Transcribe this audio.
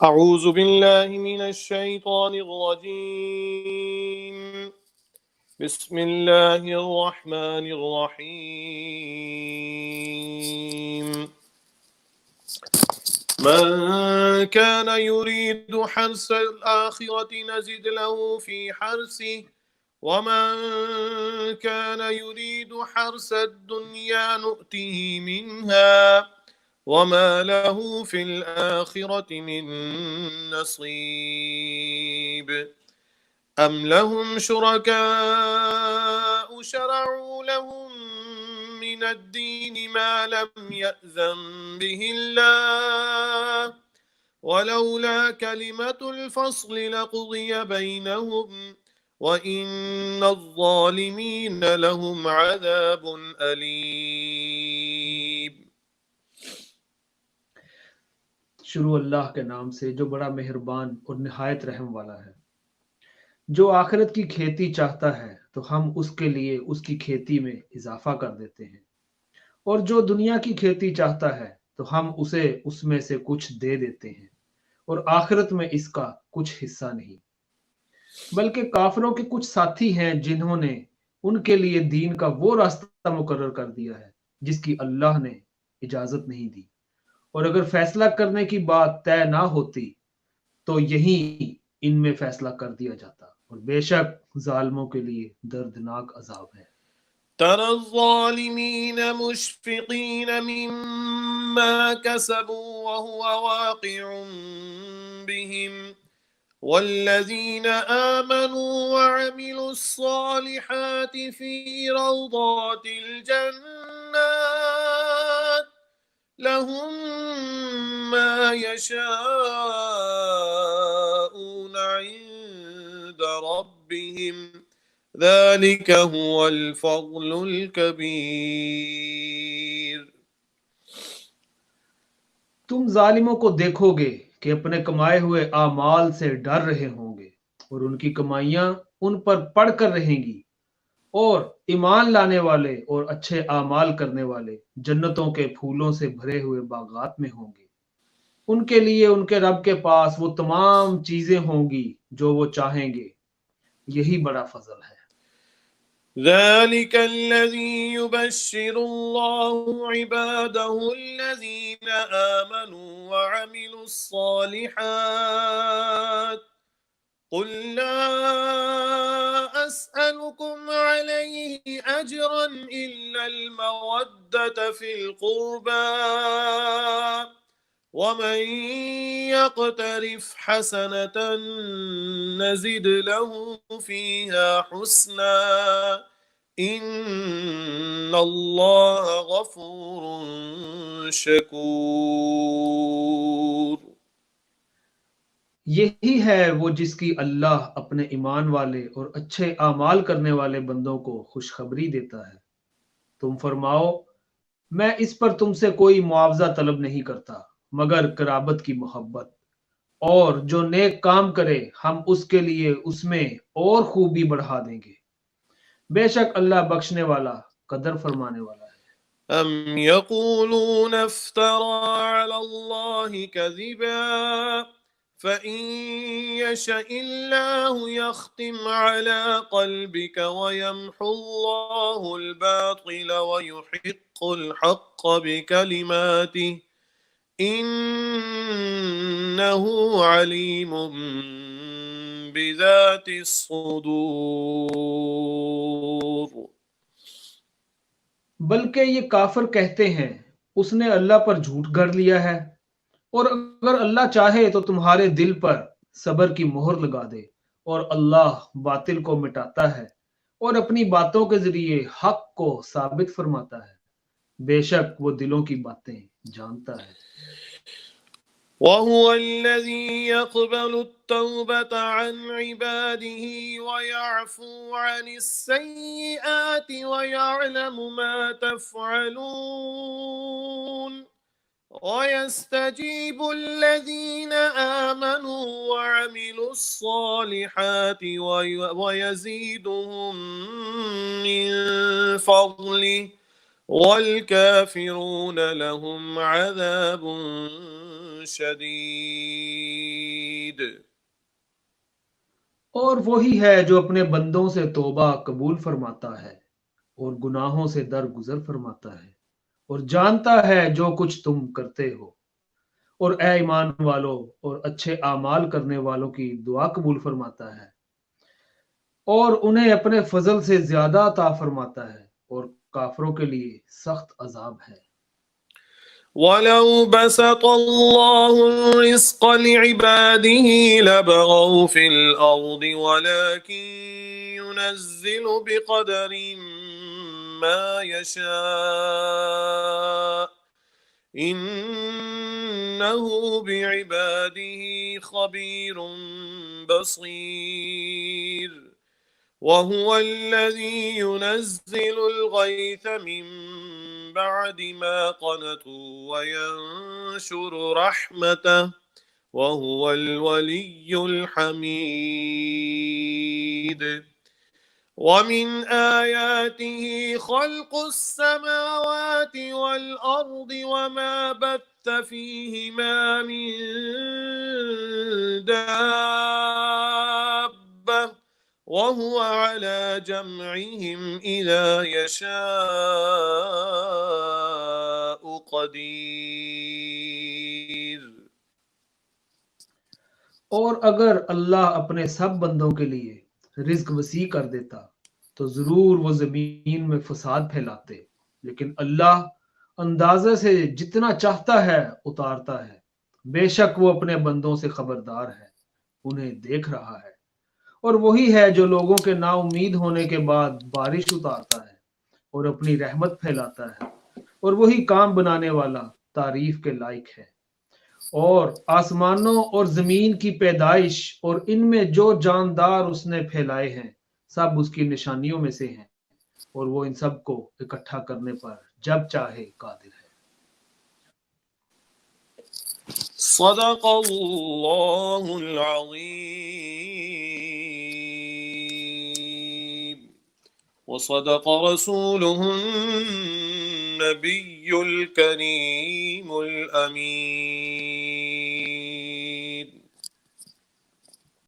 أعوذ بالله من الشيطان الرجيم. بسم الله الرحمن الرحيم. من كان يريد حرث الآخرة نزد له في حرثه ومن كان يريد حرث الدنيا نؤته منها وما له في الآخرة من نصيب. أم لهم شركاء شرعوا لهم من الدين ما لم يأذن به الله ولولا كلمة الفصل لقضي بينهم وإن الظالمين لهم عذاب أليم. शुरू अल्लाह के नाम से जो बड़ा मेहरबान और निहायत रहम वाला है। जो आखिरत की खेती चाहता है तो हम उसके लिए उसकी खेती में इजाफा कर देते हैं, और जो दुनिया की खेती चाहता है तो हम उसे उसमें से कुछ दे देते हैं, और आखिरत में इसका कुछ हिस्सा नहीं। बल्कि काफिरों के कुछ साथी हैं जिन्होंने उनके लिए दीन का वो रास्ता मुकर्रर कर दिया है जिसकी अल्लाह ने इजाजत नहीं दी, और अगर फैसला करने की बात तय ना होती तो यही इनमें फैसला कर दिया जाता, और बेशक जालिमों के लिए दर्दनाक अजाब है। ترى الظالمين مشفقين مما كسبوا وهو واقع بهم والذين آمنوا وعملوا الصالحات في روضات الجنات لهم ما يشاءون عند ربهم ذلك هو الفضل الكبير. तुम जालिमों को देखोगे कि अपने कमाए हुए आमाल से डर रहे होंगे, और उनकी कमाइयां उन पर पड़ कर रहेंगी, और ईमान लाने वाले और अच्छे आमाल करने वाले जन्नतों के फूलों से भरे हुए बागात में होंगे। उनके लिए उनके रब के पास वो तमाम चीजें होंगी जो वो चाहेंगे। यही बड़ा फजल है। ذلك الذي يبشر الله عباده الذين آمنوا وعملوا الصالحات قل لا أسألكم عليه أجرا إلا المودة في القربى ومن يقترف حسنة نزد له فيها حسنا إن الله غفور شكور. यही है वो जिसकी अल्लाह अपने ईमान वाले और अच्छे आमाल करने वाले बंदों को खुशखबरी देता है। तुम फरमाओ, मैं इस पर तुमसे कोई मुआवजा तलब नहीं करता मगर कराबत की मोहब्बत, और जो नेक काम करे हम उसके लिए उसमें और खूबी बढ़ा देंगे। बेशक अल्लाह बख्शने वाला, कदर फरमाने वाला है। أم يقولون افترى على الله كذبا فإن يشأ الله يختم على قلبك ويمحو الله الباطل ويحق الحق بكلماته إنه عليم بذات الصدور. बल्कि ये काफिर कहते हैं उसने अल्लाह पर झूठ गढ़ लिया है, और अगर अल्लाह चाहे तो तुम्हारे दिल पर सब्र की मोहर लगा दे, और अल्लाह बातिल को मिटाता है और अपनी बातों के जरिए हक को साबित फरमाता है। बेशक वो दिलों की बातें जानता है। وهو الذي يقبل التوبة عن عباده ويعفو عن السيئات ويعلم ما تفعلون ويستجيب الذين آمنوا وعملوا الصالحات ويزيدهم من فضله والكافرون لهم عذاب शदीद। और वही है जो अपने बंदों से तौबा कबूल फरमाता है और गुनाहों से दरगुजर फरमाता है और जानता है जो कुछ तुम करते हो। और ए ईमान वालों और अच्छे आमाल करने वालों की दुआ कबूल फरमाता है और उन्हें अपने फजल से ज्यादा अता फरमाता है और काफरों के लिए सख्त अजाब है। वलौ बसतल्लाहु रिज़्क़ लिइबादिही लबगौ फिल अर्दि वलाकिन युनज़्ज़िलु बिक़दरिन मा यशा इन्नहु बिइबादिही खबीरुन बसीर। वहुव अल्लज़ी युनज़्ज़िलुल गैथ मिन बअदि मा क़नतू वयंशुरु रहमतह वहुवल वलियुल हमीद। वमिन आयातिही खल्क़ुस समावाति वल अर्दि वमा बत्थ फ़ीहिमा मिन दाब्बह वहुव अला जम्इहिम इज़ा यशाअ क़दीर। और अगर अल्लाह अपने सब बंदों के लिए रिज्क वसी कर देता तो जरूर वो जमीन में फसाद फैलाते, लेकिन अल्लाह अंदाजे से जितना चाहता है उतारता है। बेशक वो अपने बंदों से खबरदार है, उन्हें देख रहा है। और वही है जो लोगों के नाउमीद होने के बाद बारिश उतारता है और अपनी रहमत फैलाता है, और वही काम बनाने वाला तारीफ के लायक है। और आसमानों और जमीन की पैदाइश और इनमें जो जानदार उसने फैलाए हैं सब उसकी निशानियों में से हैं, और वो इन सब को इकट्ठा करने पर जब चाहे कादिर है। सदक़ल्लाहुल अज़ीम व सदक़ रसूलुहुन नबियुल करीमुल अमीन।